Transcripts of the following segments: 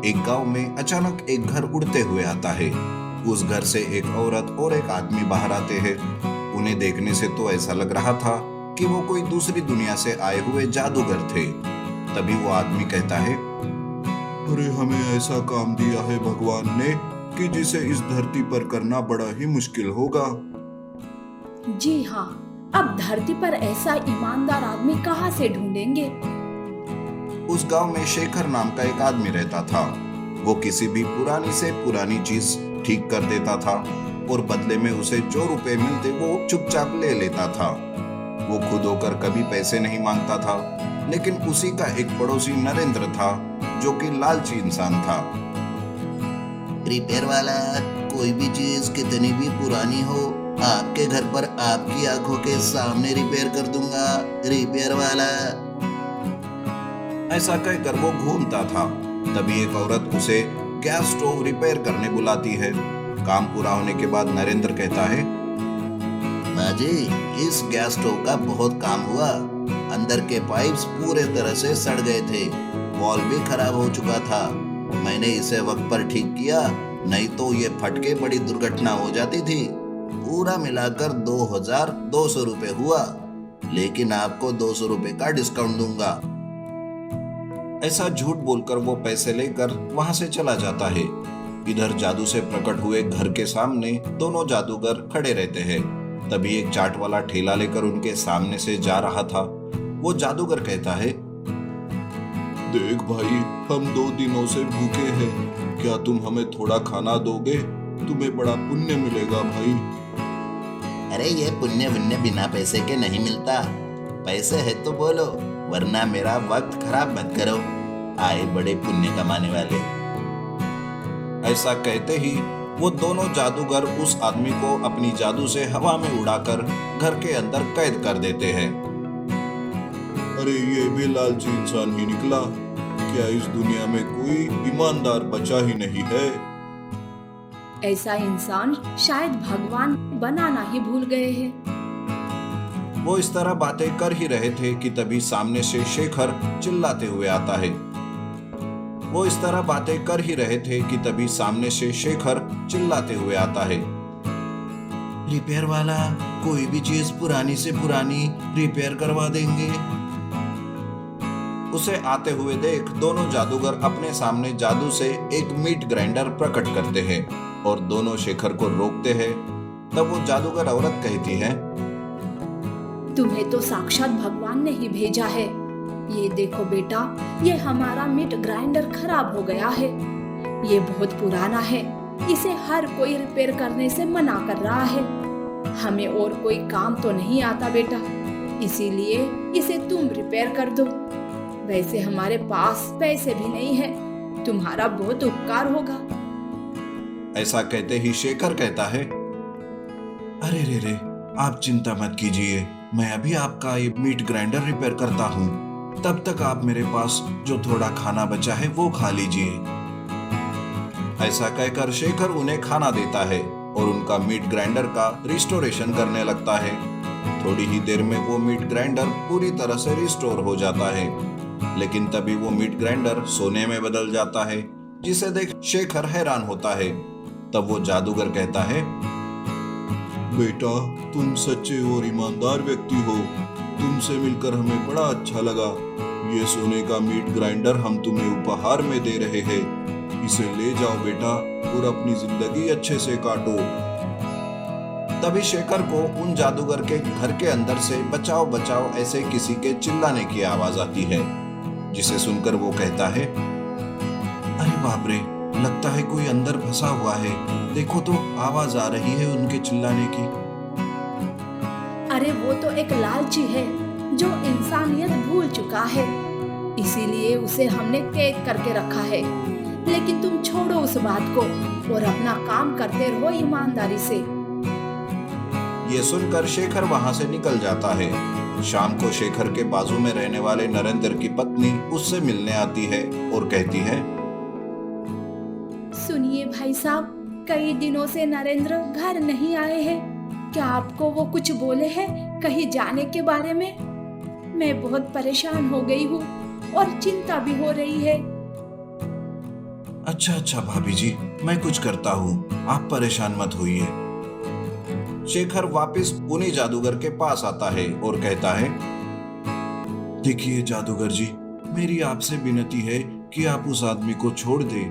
एक गांव में अचानक एक घर उड़ते हुए आता है। उस घर से एक औरत और एक आदमी बाहर आते हैं। उन्हें देखने से तो ऐसा लग रहा था कि वो कोई दूसरी दुनिया से आए हुए जादूगर थे। तभी वो आदमी कहता है, अरे हमें ऐसा काम दिया है भगवान ने कि जिसे इस धरती पर करना बड़ा ही मुश्किल होगा। जी हाँ, अब धरती पर ऐसा ईमानदार आदमी कहाँ से ढूंढेंगे। उस गांव में शेखर नाम का एक आदमी रहता था। वो किसी भी पुरानी से पुरानी चीज ठीक कर देता था और बदले में उसे जो रुपए मिलते वो चुपचाप ले लेता था। वो खुद होकर कभी पैसे नहीं मांगता था, लेकिन उसी का एक पड़ोसी नरेंद्र था जो कि लालची इंसान था। रिपेयर वाला, कोई भी चीज कितनी भी पुरानी हो, आपके घर पर आपकी आंखों के सामने रिपेयर कर दूंगा। रिपेयर वाला। ऐसा कहकर वो घूमता था। तभी एक औरत उसे गैस स्टोव रिपेयर करने बुलाती है। काम पूरा होने के बाद नरेंद्र कहता है, माँ जी, इस गैस स्टोव का बहुत काम हुआ। अंदर के पाइप्स पूरे तरह से सड़ गए थे, वॉल भी खराब हो चुका था। मैंने इसे वक्त पर ठीक किया, नहीं तो ये फट के बड़ी दुर्घटना हो जाती थी। पूरा मिलाकर 2200 रुपए हुआ, लेकिन आपको 200 रुपए का डिस्काउंट दूंगा। ऐसा झूठ बोलकर वो पैसे लेकर वहां से चला जाता है। इधर जादू से प्रकट हुए घर के सामने दोनों जादूगर खड़े रहते हैं। तभी एक चाट वाला ठेला लेकर उनके सामने से जा रहा था। वो जादूगर कहता है, देख भाई, हम 2 दिनों से भूखे हैं, क्या तुम हमें थोड़ा खाना दोगे? तुम्हें बड़ा पुण्य मिलेगा भाई। अरे ये पुण्य वुण्य बिना पैसे के नहीं मिलता। पैसे है तो बोलो, वरना मेरा वक्त खराब मत करो। आए बड़े पुण्य कमाने वाले। ऐसा कहते ही वो दोनों जादूगर उस आदमी को अपनी जादू से हवा में उड़ाकर घर के अंदर कैद कर देते हैं। अरे ये भी लालची इंसान ही निकला। क्या इस दुनिया में कोई ईमानदार बचा ही नहीं है? ऐसा इंसान शायद भगवान बनाना ही भूल गए हैं। वो इस तरह बातें कर ही रहे थे कि तभी सामने से शेखर चिल्लाते हुए आता है। वो इस तरह बातें कर ही रहे थे कि तभी सामने से शेखर चिल्लाते हुए आता है, रिपेयर वाला, कोई भी चीज पुरानी से पुरानी रिपेयर करवा देंगे। उसे आते हुए देख दोनों जादूगर अपने सामने जादू से एक मीट ग्राइंडर प्रकट करते हैं और दोनों शेखर को रोकते हैं। तब वो जादूगर औरत कहती है, तुम्हें तो साक्षात भगवान ने ही भेजा है। ये देखो बेटा, ये हमारा मीट ग्राइंडर खराब हो गया है। ये बहुत पुराना है, इसे हर कोई रिपेयर करने से मना कर रहा है। हमें और कोई काम तो नहीं आता बेटा, इसीलिए इसे तुम रिपेयर कर दो। वैसे हमारे पास पैसे भी नहीं है, तुम्हारा बहुत उपकार होगा। ऐसा कहते ही शेखर कहता है, अरे रे रे, आप चिंता मत कीजिए, मैं अभी आपका ये मीट ग्राइंडर रिपेयर करता हूँ। तब तक आप मेरे पास जो थोड़ा खाना बचा है वो खा लीजिए। ऐसा कहकर शेखर उन्हें खाना देता है और उनका मीट ग्राइंडर का रिस्टोरेशन करने लगता है। थोड़ी ही देर में वो मीट ग्राइंडर पूरी तरह से रिस्टोर हो जाता है, लेकिन तभी वो मीट ग्राइंडर सोने में बदल जाता है, जिसे देख शेखर हैरान होता है। तब वो जादूगर कहता है, बेटा, तुम सच्चे और ईमानदार व्यक्ति हो। तुमसे मिलकर हमें बड़ा अच्छा लगा। ये सोने का मीट ग्राइंडर हम तुम्हें उपहार में दे रहे हैं। इसे ले जाओ बेटा और अपनी जिंदगी अच्छे से काटो। तभी शेखर को उन जादूगर के घर के अंदर से बचाओ बचाओ ऐसे किसी के चिल्लाने की आवाज आती है, जिसे सुनकर वो कहता है, अरे बाप रे, लगता है कोई अंदर फंसा हुआ है। देखो तो, आवाज आ रही है उनके चिल्लाने की। अरे वो तो एक लालची है जो इंसानियत भूल चुका है, इसीलिए उसे हमने कैद करके रखा है। लेकिन तुम छोड़ो उस बात को और अपना काम करते रहो ईमानदारी से। ये सुनकर शेखर वहां से निकल जाता है। शाम को शेखर के बाजू में रहने वाले नरेंद्र की पत्नी उससे मिलने आती है और कहती है, सुनिए भाई साहब, कई दिनों से नरेंद्र घर नहीं आए हैं। क्या आपको वो कुछ बोले हैं कहीं जाने के बारे में? मैं बहुत परेशान हो गई हूँ और चिंता भी हो रही है। अच्छा अच्छा भाभी जी, मैं कुछ करता हूँ, आप परेशान मत होइए। शेखर वापस उन्हीं जादूगर के पास आता है और कहता है, देखिए जादूगर जी, मेरी आपसे विनती है कि आप उस आदमी को छोड़ दे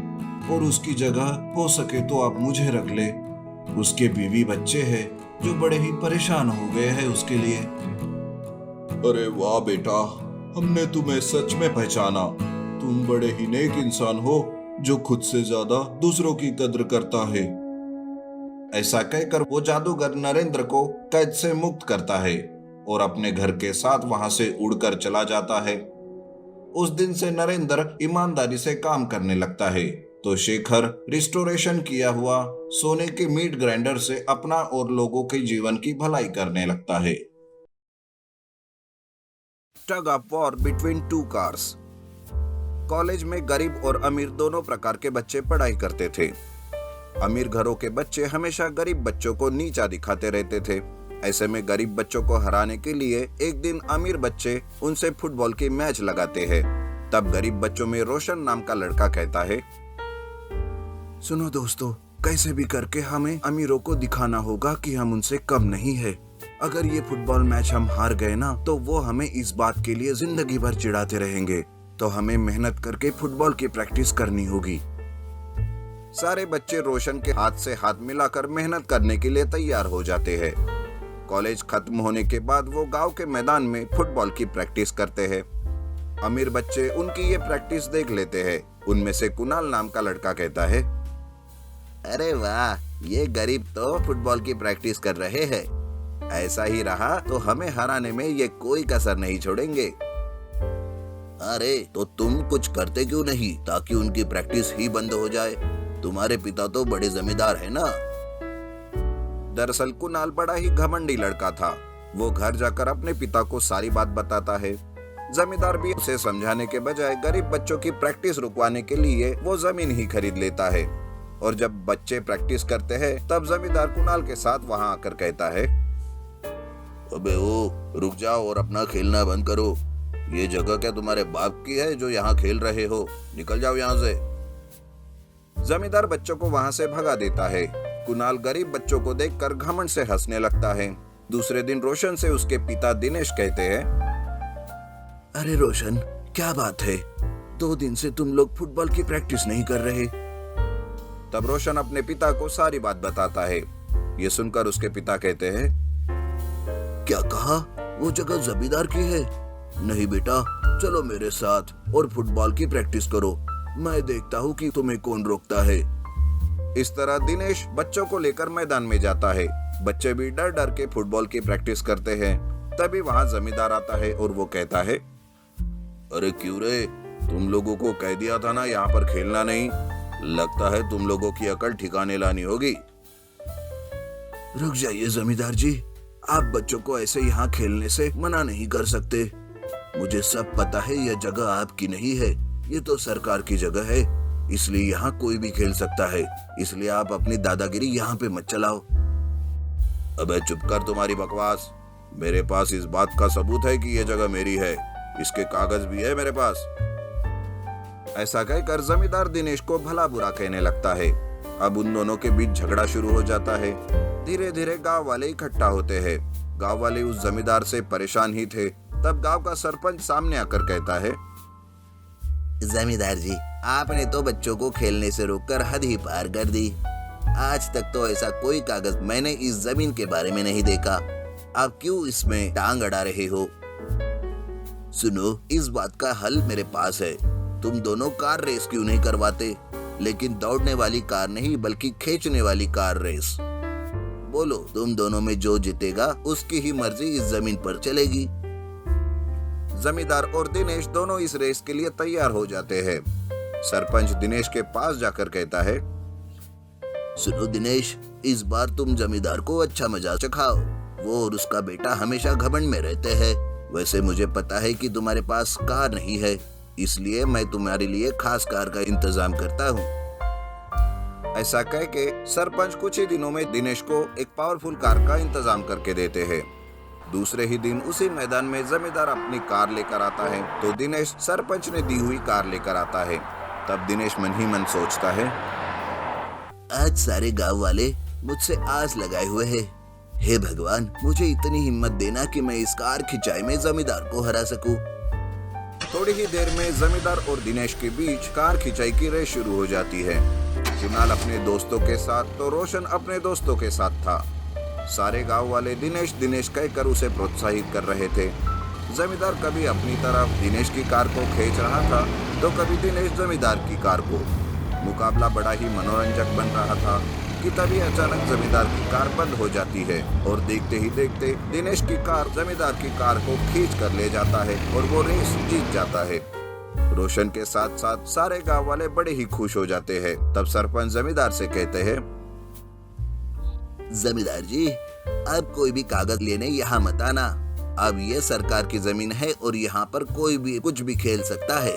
और उसकी जगह हो सके तो आप मुझे रख ले। उसके बीवी बच्चे हैं जो बड़े ही परेशान हो गए हैं उसके लिए। अरे वाह बेटा, हमने तुम्हें सच में पहचाना। तुम बड़े ही नेक इंसान हो जो खुद से ज्यादा दूसरों की कद्र करता है। ऐसा कहकर वो जादूगर नरेंद्र को कैद से मुक्त करता है और अपने घर के साथ वहां से उड़कर चला जाता है। उस दिन से नरेंद्र ईमानदारी से काम करने लगता है, तो शेखर रिस्टोरेशन किया हुआ सोने के मीट ग्राइंडर से अपना और लोगों के जीवन की भलाई करने लगता है। Tug of war between two cars. College में गरीब और अमीर दोनों प्रकार के बच्चे पढ़ाई करते थे। अमीर घरों के बच्चे हमेशा गरीब बच्चों को नीचा दिखाते रहते थे। ऐसे में गरीब बच्चों को हराने के लिए एक दिन अमीर बच्चे उनसे फुटबॉल की मैच लगाते हैं। तब गरीब बच्चों में रोशन नाम का लड़का कहता है, सुनो दोस्तों, कैसे भी करके हमें अमीरों को दिखाना होगा कि हम उनसे कम नहीं है। अगर ये फुटबॉल मैच हम हार गए ना, तो वो हमें इस बात के लिए जिंदगी भर चिढ़ाते रहेंगे। तो हमें मेहनत करके फुटबॉल की प्रैक्टिस करनी होगी। सारे बच्चे रोशन के हाथ से हाथ मिलाकर मेहनत करने के लिए तैयार हो जाते हैं। कॉलेज खत्म होने के बाद वो गांव के मैदान में फुटबॉल की प्रैक्टिस करते हैं। अमीर बच्चे उनकी ये प्रैक्टिस देख लेते हैं। उनमें से कुणाल नाम का लड़का कहता है, अरे वाह, ये गरीब तो फुटबॉल की प्रैक्टिस कर रहे हैं। ऐसा ही रहा तो हमें हराने में ये कोई कसर नहीं छोड़ेंगे। अरे तो तुम कुछ करते क्यों नहीं ताकि उनकी प्रैक्टिस ही बंद हो जाए? तुम्हारे पिता तो बड़े जमींदार है ना। दरअसल कुणाल बड़ा ही घमंडी लड़का था। वो घर जाकर अपने पिता को सारी बात बताता है। जमींदार भी उसे समझाने के बजाय गरीब बच्चों की प्रैक्टिस रुकवाने के लिए वो जमीन ही खरीद लेता है। और जब बच्चे प्रैक्टिस करते हैं तब जमींदार कुणाल के साथ वहां आकर कहता है, अबे ओ, रुक जाओ और अपना खेलना बंद करो। ये जगह क्या तुम्हारे बाप की है जो यहाँ खेल रहे हो? निकल जाओ यहाँ से। जमींदार बच्चों को वहां से भगा देता है। कुणाल गरीब बच्चों को देखकर घमंड से हंसने लगता है। दूसरे दिन रोशन से उसके पिता दिनेश कहते हैं, अरे रोशन, क्या बात है? 2 दिन से तुम लोग फुटबॉल की प्रैक्टिस नहीं कर रहे। तब रोशन अपने पिता को सारी बात बताता है। ये सुनकर उसके पिता कहते हैं, क्या कहा? वो जगह जमींदार की है? नहीं बेटा, चलो मेरे साथ और फुटबॉल की प्रैक्टिस करो। मैं देखता हूँ कि तुम्हें कौन रोकता है। इस तरह दिनेश बच्चों को लेकर मैदान में जाता है। बच्चे भी डर डर के फुटबॉल की प्रैक्टिस करते हैं। तभी वहाँ जमींदार आता है और वो कहता है, अरे क्यों रे, तुम लोगों को कह दिया था ना यहाँ पर खेलना नहीं। लगता है तुम लोगों की अकल ठिकाने लानी होगी। रुक जाइए जमींदार जी, आप बच्चों को ऐसे यहाँ खेलने से मना नहीं कर सकते। मुझे सब पता है यह जगह आपकी नहीं है, ये तो सरकार की जगह है, इसलिए यहाँ कोई भी खेल सकता है। इसलिए आप अपनी दादागिरी यहाँ पे मत चलाओ। अबे चुप कर तुम्हारी बकवास। मेरे पास इस बात का सबूत है कि ये जगह मेरी है। इसके कागज भी है मेरे पास। ऐसा कहकर जमींदार दिनेश को भला बुरा कहने लगता है। अब उन दोनों के बीच झगड़ा शुरू हो जाता है। धीरे धीरे गांव वाले इकट्ठा होते हैं। गांव वाले उस जमींदार से परेशान ही थे। तब गांव का सरपंच सामने आकर कहता है, जमींदार जी, आपने तो बच्चों को खेलने से रोककर हद ही पार कर दी। आज तक तो ऐसा कोई कागज मैंने इस जमीन के बारे में नहीं देखा। आप क्यों इसमें टांग अड़ा रहे हो? सुनो, इस बात का हल मेरे पास है। तुम दोनों कार रेस क्यों नहीं करवाते? लेकिन दौड़ने वाली कार नहीं, बल्कि खींचने वाली कार रेस। बोलो, तुम दोनों में जो जीतेगा उसकी ही मर्जी इस जमीन पर चलेगी। जमींदार और दिनेश दोनों इस रेस के लिए तैयार हो जाते हैं। सरपंच दिनेश के पास जाकर कहता है, सुनो दिनेश, इस बार तुम जमींदार को अच्छा मजा चखाओ। वो और उसका बेटा हमेशा घमंड में रहते हैं। वैसे मुझे पता है कि तुम्हारे पास कार नहीं है, इसलिए मैं तुम्हारे लिए खास कार का इंतजाम करता हूँ। ऐसा कह के सरपंच कुछ ही दिनों में दिनेश को एक पावरफुल कार का इंतजाम करके देते हैं। दूसरे ही दिन उसी मैदान में जमींदार अपनी कार लेकर आता है, तो दिनेश सरपंच ने दी हुई कार लेकर आता है। तब दिनेश मन ही मन सोचता है, आज सारे गांव वाले मुझसे आस लगाए हुए हैं। हे भगवान, मुझे इतनी हिम्मत देना कि मैं इस कार खिंचाई में जमींदार को हरा सकूं। थोड़ी ही देर में जमींदार और दिनेश के बीच कार खिंचाई की रेस शुरू हो जाती है। कुणाल अपने दोस्तों के साथ तो रोशन अपने दोस्तों के साथ था। सारे गांव वाले दिनेश दिनेश कहकर उसे प्रोत्साहित कर रहे थे। जमींदार कभी अपनी तरफ दिनेश की कार को खींच रहा था तो कभी दिनेश जमींदार की कार को। मुकाबला बड़ा ही मनोरंजक बन रहा था कि तभी अचानक जमींदार की कार बंद हो जाती है और देखते ही देखते दिनेश की कार जमींदार की कार को खींच कर ले जाता है और वो रेस जीत जाता है। रोशन के साथ साथ सारे गांव वाले बड़े ही खुश हो जाते हैं। तब सरपंच जमींदार से कहते हैं, जमींदार जी, अब कोई भी कागज लेने यहाँ मत आना। अब ये सरकार की जमीन है और यहाँ पर कोई भी कुछ भी खेल सकता है।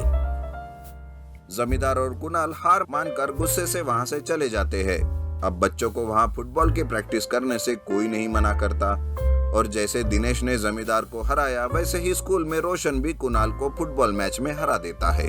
जमींदार और कुणाल हार मानकर गुस्से से वहां से चले जाते हैं। अब बच्चों को वहां फुटबॉल की प्रैक्टिस करने से कोई नहीं मना करता और जैसे दिनेश ने जमींदार को हराया वैसे ही स्कूल में रोशन भी कुणाल को फुटबॉल मैच में हरा देता है।